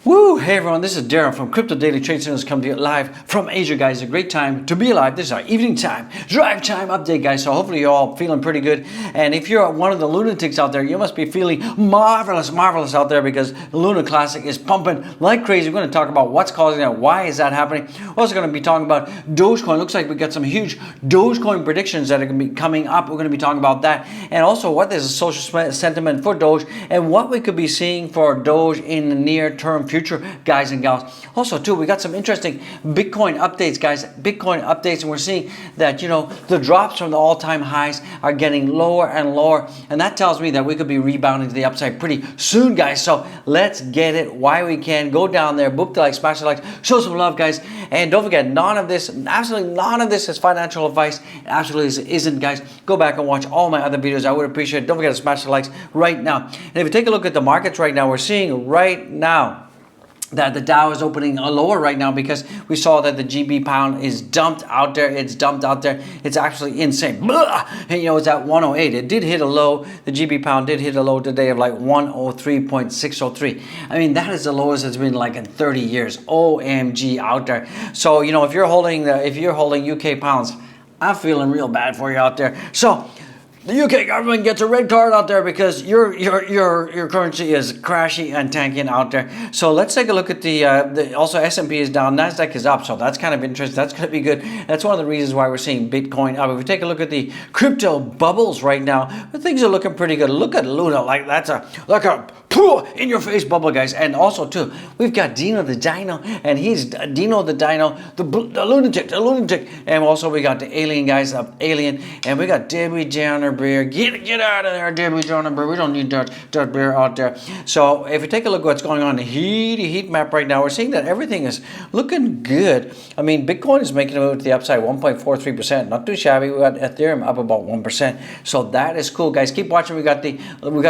Woo! Hey everyone, this is Darren from Crypto Daily Trade Signals coming to you live from Asia, guys. A great time to be alive. This is our evening time, drive time update, guys. So hopefully you're all feeling pretty good. And if you're one of the lunatics out there, you must be feeling marvelous out there because the Luna Classic is pumping like crazy. We're going to talk about what's causing that, why is that happening. We're also going to be talking about Dogecoin. Looks like we got some huge Dogecoin predictions that are going to be coming up. We're going to be talking about that, and also what is the social sentiment for Doge and what we could be seeing for Doge in the near term future, guys and gals. Also too, we got some interesting Bitcoin updates, guys. Bitcoin updates, and we're seeing that, you know, the drops from the all-time highs are getting lower and lower, and that tells me that we could be rebounding to the upside pretty soon, guys. So let's get it while we can. Go down there, boop the like, smash the likes, show some love, guys. And don't forget, absolutely none of this is financial advice. It absolutely isn't, guys. Go back and watch all my other videos. I would appreciate it. Don't forget to smash the likes right now. And if you take a look at the markets right now, we're seeing right now that the Dow is opening lower right now because we saw that the GB pound is dumped out there. It's dumped out there. It's actually insane. Blah! And, you know, it's at 108. It did hit a low. The GB pound did hit a low today of like 103.603. I mean, that is the lowest it's been like in 30 years. OMG out there. So, you know, if you're holding UK pounds, I'm feeling real bad for you out there. So the UK government gets a red card out there because your currency is crashing and tanking out there. So let's take a look at the also S&P is down, Nasdaq is up, so that's kind of interesting. That's going to be good. That's one of the reasons why we're seeing Bitcoin up. If we take a look at the crypto bubbles right now, things are looking pretty good. Look at Luna, like that's a in your face bubble, guys. And also too, we've got Dino the Dino, and he's Dino the Dino, the lunatic, and also we got the alien guys, alien, and we got Debbie Downer Bear. Get out of there, Debbie Downer Bear. We don't need that bear out there. So if you take a look at what's going on in the heat map right now, we're seeing that everything is looking good. I mean, Bitcoin is making a move to the upside, 1.43%, not too shabby. We got Ethereum up about 1%, so that is cool, guys. Keep watching. We got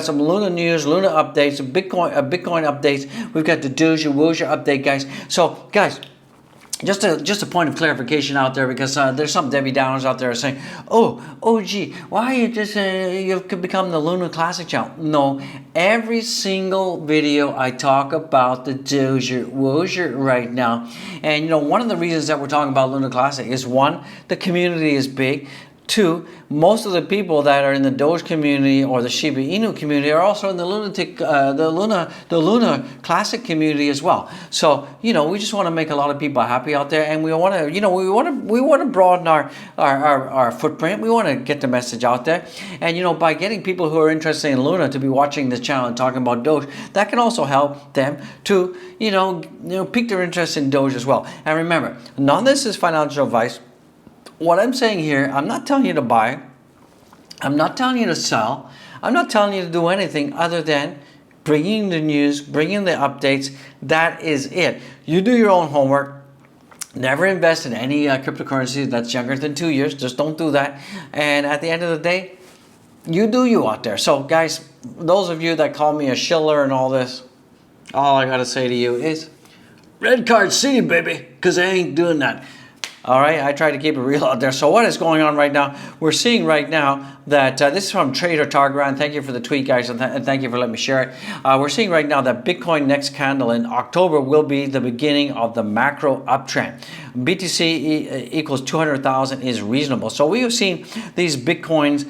some Luna news, Luna updates, Bitcoin updates. We've got the Doge update, guys. So, guys, just a point of clarification out there, because there's some Debbie Downers out there saying, oh gee, why you just you've become the Luna Classic channel. No, every single video I talk about the Doge right now. And you know, one of the reasons that we're talking about Luna Classic is, one, the community is big. Two, most of the people that are in the Doge community or the Shiba Inu community are also in the Luna Classic community as well. So, you know, we just want to make a lot of people happy out there, and we want to, you know, we want to broaden our footprint. We want to get the message out there, and you know, by getting people who are interested in Luna to be watching this channel and talking about Doge, that can also help them to, you know, pique their interest in Doge as well. And remember, none of this is financial advice. What I'm saying here, I'm not telling you to buy, I'm not telling you to sell, I'm not telling you to do anything other than bringing the news, bringing the updates. That is it. You do your own homework. Never invest in any cryptocurrency that's younger than 2 years. Just don't do that. And at the end of the day, you do you out there. So guys, those of you that call me a shiller and all this, all I got to say to you is, red card city, baby, because I ain't doing that. All right, I try to keep it real out there. So what is going on right now? We're seeing right now that this is from Trader Targaran. Thank you for the tweet, guys, and thank you for letting me share it. We're seeing right now that Bitcoin next candle in October will be the beginning of the macro uptrend. BTC equals 200,000 is reasonable. So we have seen these Bitcoins,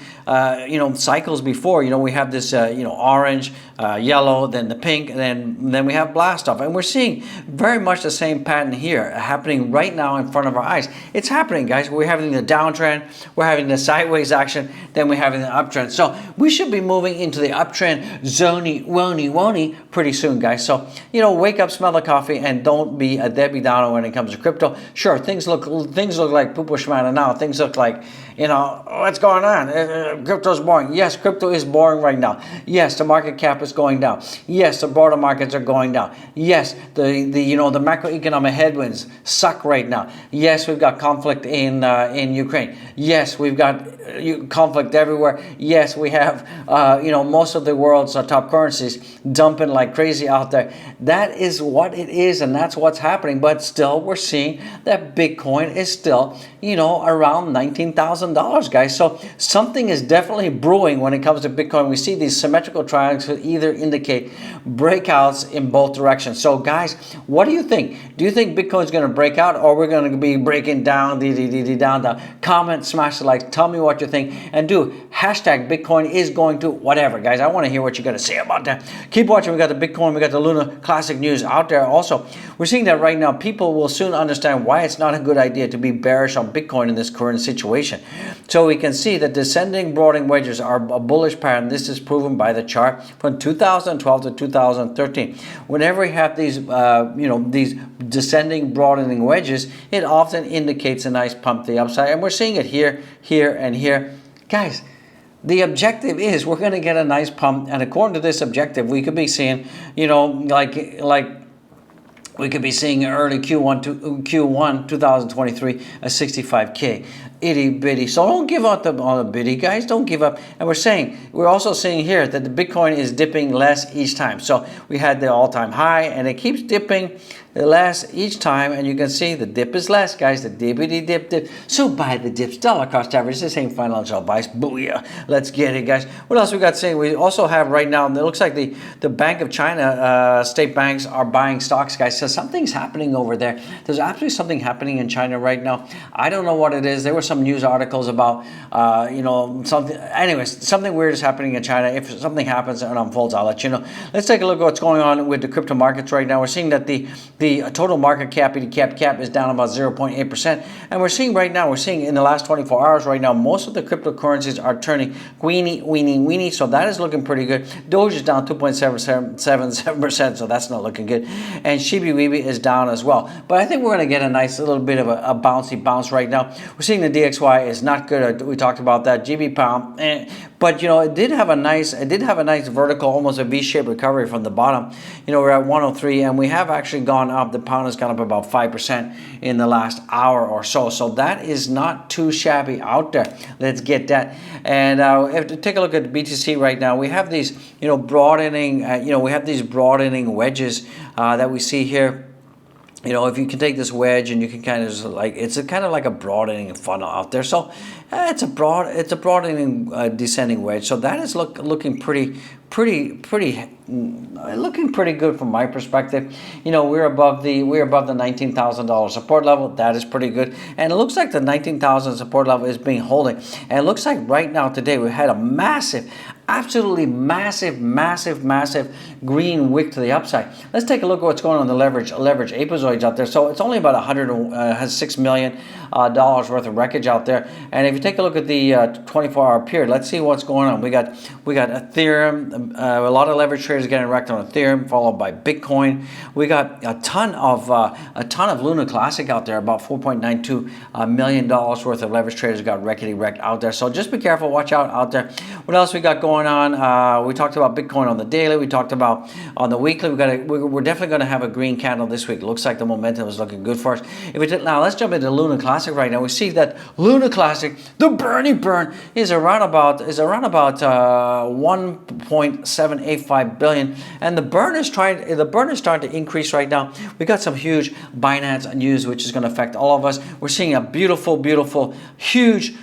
you know, cycles before. You know, we have this, you know, orange, yellow, then the pink, and then we have blast off, and we're seeing very much the same pattern here happening right now in front of our eyes. It's happening, guys. We're having the downtrend, we're having the sideways action, then we're having the uptrend. So we should be moving into the uptrend zony wony pretty soon, guys. So, you know, wake up, smell the coffee, and don't be a Debbie Downer when it comes to crypto. Sure, things look like poo-poo shmana now. Things look like, you know, what's going on? Crypto's boring. Yes, crypto is boring right now. Yes, the market cap is going down. Yes, the broader markets are going down. Yes, the you know, the macroeconomic headwinds suck right now. Yes, we've got conflict in Ukraine. Yes, we've got conflict everywhere. Yes, we have you know, most of the world's top currencies dumping like crazy out there. That is what it is, and that's what's happening. But still, we're seeing that Bitcoin is still, you know, around $19,000 $10,000, guys. So something is definitely brewing when it comes to Bitcoin. We see these symmetrical triangles either indicate breakouts in both directions. So guys, what do you think? Do you think Bitcoin's going to break out, or we're going to be breaking down, down? Comment, smash the like, tell me what you think, and do hashtag Bitcoin is going to whatever, guys. I want to hear what you got to say about that. Keep watching. We got the Bitcoin, we got the Luna Classic news out there. Also, we're seeing that right now. People will soon understand why it's not a good idea to be bearish on Bitcoin in this current situation. So we can see that descending broadening wedges are a bullish pattern. This is proven by the chart from 2012 to 2013. Whenever we have these, these descending broadening wedges, it often indicates a nice pump to the upside, and we're seeing it here, here, and here, guys. The objective is we're going to get a nice pump, and according to this objective, we could be seeing, like we could be seeing early Q1 2023 a 65K. Itty bitty. So don't give up on the bitty, guys. Don't give up. And we're also seeing here that the Bitcoin is dipping less each time. So we had the all-time high, and it keeps dipping less each time, and you can see the dip is less, guys. The dippity dip. So buy the dips. Dollar cost average. This ain't financial advice. Booyah. Let's get it, guys. What else we got saying? We also have right now, and it looks like the Bank of China, state banks are buying stocks, guys. So something's happening over there. There's absolutely something happening in China right now. I don't know what it is. There were some news articles about, something. Anyways, something weird is happening in China. If something happens and unfolds, I'll let you know. Let's take a look at what's going on with the crypto markets right now. We're seeing that the total market cap is down about 0.8%, and we're seeing in the last 24 hours right now, most of the cryptocurrencies are turning weenie, so that is looking pretty good. Doge is down 2.77%, so that's not looking good, and Shiba is down as well. But I think we're going to get a nice little bit of a bouncy bounce right now. We're seeing the DXY is not good. We talked about that. GB pound, but it did have a nice vertical, almost a V-shaped recovery from the bottom. We're at 103, and we have actually gone up. The pound has gone up about 5% in the last hour or so. So that is not too shabby out there. Let's get that. And if to take a look at BTC right now, we have these broadening wedges that we see here. If you can take this wedge and you can kind of just it's kind of like a broadening funnel out there. So it's a broadening descending wedge. So that is looking pretty good from my perspective. We're above the $19,000 support level. That is pretty good, and it looks like the 19,000 support level is being holding. And it looks like right now today we had a absolutely massive green wick to the upside. Let's take a look at what's going on in the leverage apozoids out there. So it's only about $106 million worth of wreckage out there. And if you take a look at the 24-hour period, let's see what's going on. We got Ethereum. A lot of leverage traders getting wrecked on Ethereum, followed by Bitcoin. We got a ton of Luna Classic out there. About $4.92 million worth of leverage traders got wrecked out there. So just be careful. Watch out there. What else we got going on? We talked about Bitcoin on the daily. We talked about on the weekly. We're definitely going to have a green candle this week. It looks like the momentum is looking good for us. Now let's jump into Luna Classic right now. We see that Luna Classic, the Bernie burn, is around about 1.785 billion, and the burn is starting to increase right now. We got some huge Binance news which is going to affect all of us. We're seeing a beautiful, huge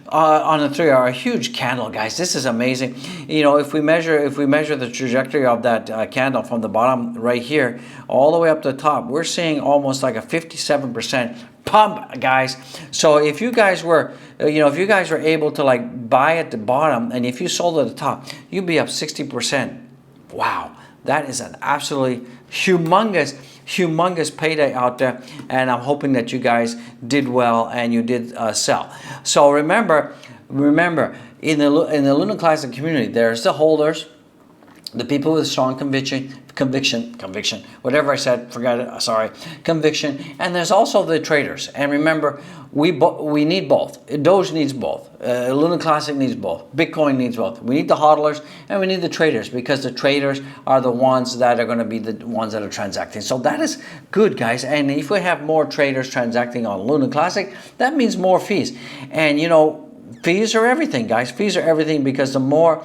on the 3-hour, huge candle, guys. This is amazing. If we measure the trajectory of that candle from the bottom right here all the way up to the top, we're seeing almost like a 57% pump, guys. So if you guys were able to buy at the bottom, and if you sold at the top, you'd be up 60%. Wow, that is an absolutely humongous payday out there, and I'm hoping that you guys did well and you did sell. So remember, in the Luna Classic community, there's the holders, the people with strong conviction, whatever I said, forgot it, sorry, conviction, and there's also the traders. And remember, we need both. Doge needs both. Luna Classic needs both. Bitcoin needs both. We need the hodlers and we need the traders, because the traders are the ones that are going to be the ones that are transacting. So that is good, guys. And if we have more traders transacting on Luna Classic, that means more fees. And fees are everything, guys. Fees are everything, because the more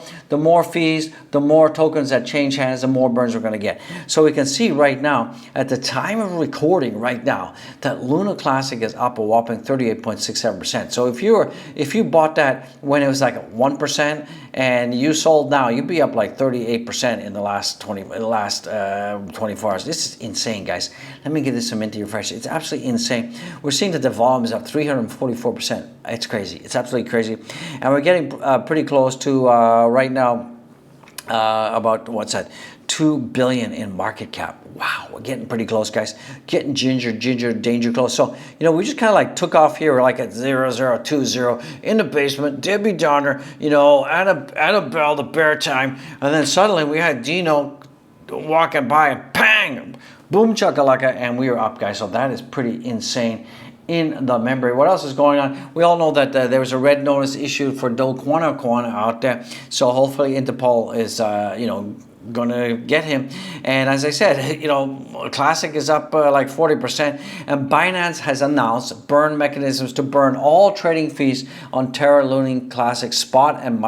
fees, the more tokens that change hands, the more burns we're going to get. So we can see right now, at the time of recording right now, that Luna Classic is up a whopping 38.67%. So if you bought that when it was like 1% and you sold now, you'd be up like 38% in the last 24 hours. This is insane, guys. Let me give this a minty refresh. It's absolutely insane. We're seeing that the volume is up 344%. It's crazy. It's absolutely crazy. And we're getting pretty close to right now about, what's that, 2 billion in market cap. Wow, we're getting pretty close, guys. Getting danger close. So, we just kind of like took off here. We're like at 0020 in the basement, Debbie Downer, Annabelle the bear time. And then suddenly we had Dino walking by and bang, boom chakalaka, and we were up, guys. So that is pretty insane in the memory. What else is going on? We all know that there was a red notice issued for Dogecoin out there. So hopefully Interpol is, gonna get him. And as I said, Classic is up like 40%, and Binance has announced burn mechanisms to burn all trading fees on TERRA LUNA CLASSIC spot and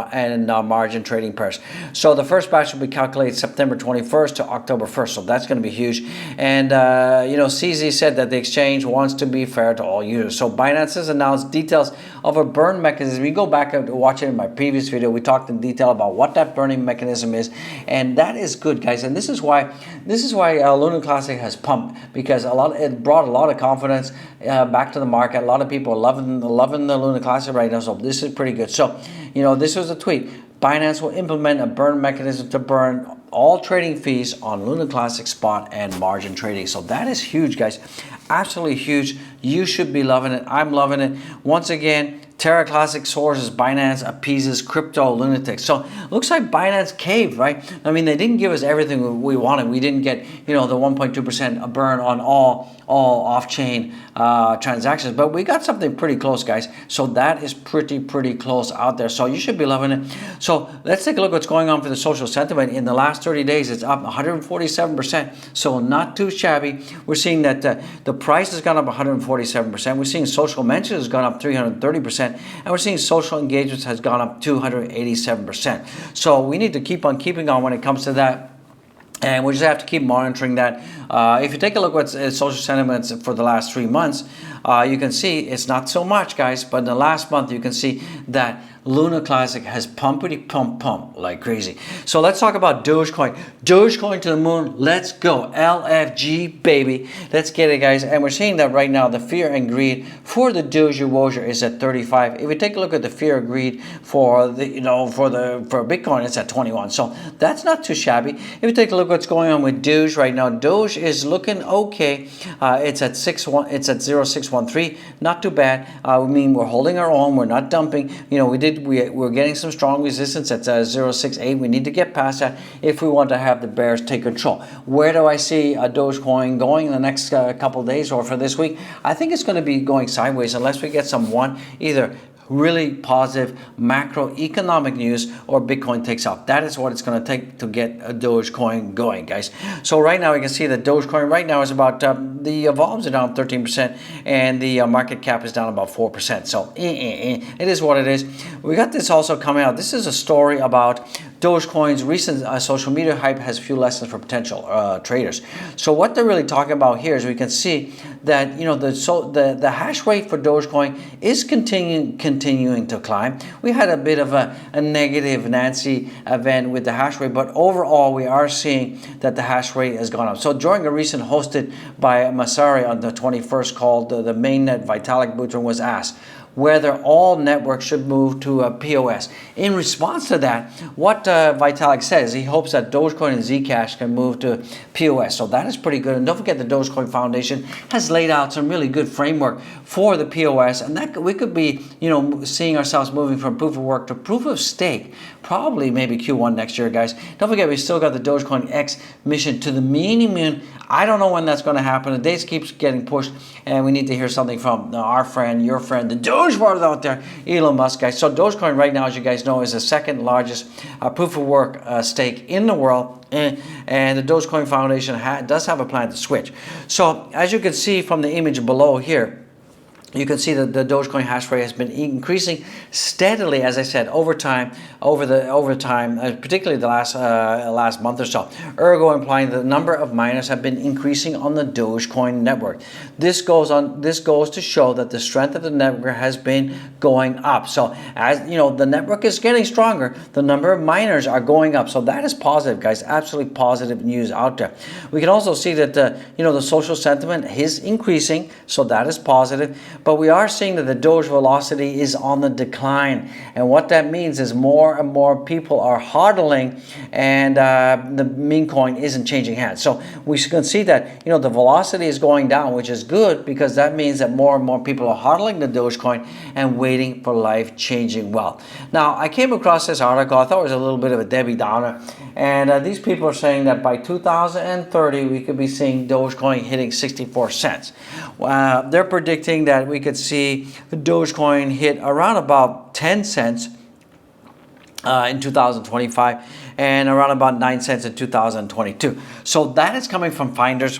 margin trading pairs. So the first batch will be calculated September 21st to October 1st. So that's going to be huge. And CZ said that the exchange wants to be fair to all users. So Binance has announced details of a burn mechanism. You go back and watch it in my previous video. We talked in detail about what that burning mechanism is, and that is good, guys. And this is why Luna Classic has pumped, because it brought a lot of confidence back to the market. A lot of people are loving the Luna Classic right now, so this is pretty good. So this was a tweet. Binance will implement a burn mechanism to burn all trading fees on Luna Classic spot and margin trading. So that is huge, guys. Absolutely huge. You should be loving it. I'm loving it. Once again, TERRA Classic soars as Binance appeases crypto lunatics. So looks like Binance caved, right? I mean, they didn't give us everything we wanted. We didn't get, the 1.2% burn on all off-chain transactions, but we got something pretty close, guys. So that is pretty close out there. So you should be loving it. So let's take a look at what's going on for the social sentiment. In the last 30 days, it's up 147%. So not too shabby. We're seeing that the price has gone up 147%. We're seeing social mentions has gone up 330%. And we're seeing social engagements has gone up 287%. So we need to keep on keeping on when it comes to that. And we just have to keep monitoring that. If you take a look at social sentiments for the last 3 months, you can see it's not so much, guys. But in the last month, you can see that Luna Classic has pump like crazy. So let's talk about Dogecoin. Dogecoin to the moon. Let's go. LFG, baby. Let's get it, guys. And we're seeing that right now, the fear and greed for the Dogecoin is at 35. If we take a look at the fear and greed for for Bitcoin, it's at 21. So that's not too shabby. If we take a look at what's going on with Doge right now, Doge is looking okay. It's at 0.613. Not too bad. I mean, we're holding our own. We're not dumping. We're getting some strong resistance at 0.68. We need to get past that if we want to have the bears take control. Where do I see a Dogecoin going in the next couple of days or for this week? I think it's going to be going sideways unless we get either really positive macroeconomic news or Bitcoin takes off. That is what it's going to take to get a Dogecoin going, guys. So right now we can see that Dogecoin right now is about the volumes are down 13% and the market cap is down about 4%. So it is what it is. We got this also coming out. This is a story about Dogecoin's recent social media hype has few lessons for potential traders. So what they're really talking about here is we can see that the hash rate for Dogecoin is continuing to climb. We had a bit of a negative Nancy event with the hash rate, but overall we are seeing that the hash rate has gone up. So during a recent hosted by Masari on the 21st called the mainnet, Vitalik Buterin was asked whether all networks should move to a POS. In response to that, what Vitalik says, he hopes that Dogecoin and Zcash can move to POS. So that is pretty good. And don't forget the Dogecoin Foundation has laid out some really good framework for the POS, and that we could be, seeing ourselves moving from proof of work to proof of stake, probably maybe Q1 next year, guys. Don't forget, we still got the Dogecoin X mission to the mini moon. I don't know when that's going to happen. The dates keeps getting pushed, and we need to hear something from our friend, your friend, the Dogefather out there, Elon Musk, guys. So Dogecoin right now, as you guys know, is the second largest proof of work stake in the world, and the Dogecoin Foundation does have a plan to switch. So as you can see from the image below here, you can see that the Dogecoin hash rate has been increasing steadily, as I said, over time, particularly the last month or so. Ergo, implying that the number of miners have been increasing on the Dogecoin network. This goes to show that the strength of the network has been going up. So as you know, the network is getting stronger. The number of miners are going up. So that is positive, guys. Absolutely positive news out there. We can also see that the social sentiment is increasing. So that is positive. But we are seeing that the Doge velocity is on the decline. And what that means is more and more people are hodling, and the meme coin isn't changing hands. So we can see that the velocity is going down, which is good, because that means that more and more people are hodling the Dogecoin and waiting for life-changing wealth. Now, I came across this article. I thought it was a little bit of a Debbie Downer. And these people are saying that by 2030, we could be seeing Dogecoin hitting 64 cents. They're predicting that we could see the Dogecoin hit around about 10 cents in 2025 and around about 9 cents in 2022. So that is coming from finders.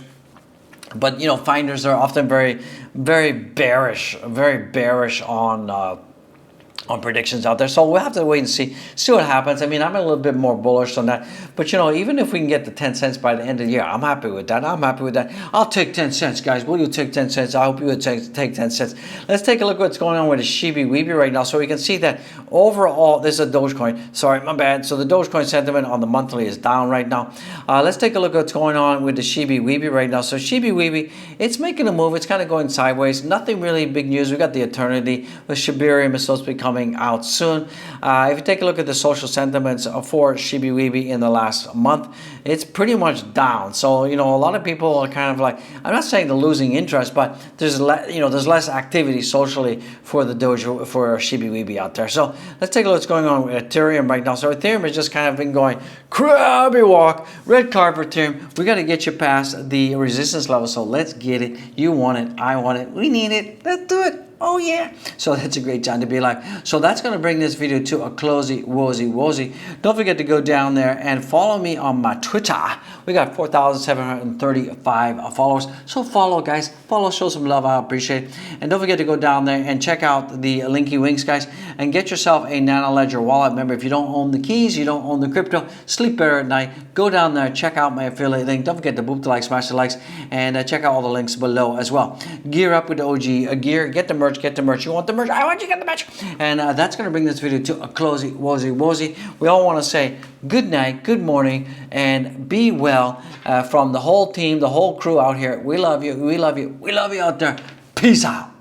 But finders are often very, very bearish on predictions out there. So we'll have to wait and see what happens. I mean, I'm a little bit more bullish on that. But even if we can get to 10 cents by the end of the year, I'm happy with that. I'll take 10 cents, guys. Will you take 10 cents? I hope you would take 10 cents. Let's take a look at what's going on with the Shiba Weeby right now. So we can see that overall, this is a Dogecoin. Sorry, my bad. So the Dogecoin sentiment on the monthly is down right now. Let's take a look at what's going on with the Shiba Weeby right now. So Shiba Weeby, it's making a move. It's kind of going sideways. Nothing really big news. We got the Eternity. The Shibarium is supposed to be coming out soon. If you take a look at the social sentiments for Shiba Weeby in the last month, it's pretty much down. So a lot of people are kind of like, I'm not saying they're losing interest, but there's less activity socially for the Shiba Weeby out there. So let's take a look what's going on with Ethereum right now. So Ethereum has just kind of been going crabby walk, red carpet Ethereum. We got to get you past the resistance level. So let's get it. You want it. I want it. We need it. Let's do it. Oh yeah. So that's a great time to be alive. So that's going to bring this video to a closey wozy. Don't forget to go down there and follow me on my Twitter. We got 4,735 followers. So follow, guys. Follow, show some love. I appreciate it. And don't forget to go down there and check out the Linky Winks, guys, and get yourself a Nano Ledger wallet. Remember, if you don't own the keys, you don't own the crypto, sleep better at night. Go down there, check out my affiliate link. Don't forget to boop the like, smash the likes, and check out all the links below as well. Gear up with the OG gear. Get the merch. You want the merch? I want you to get the merch. And that's going to bring this video to a closey wozy. We all want to say good night, good morning, and be well from the whole team, the whole crew out here. We love you. We love you. We love you out there. Peace out.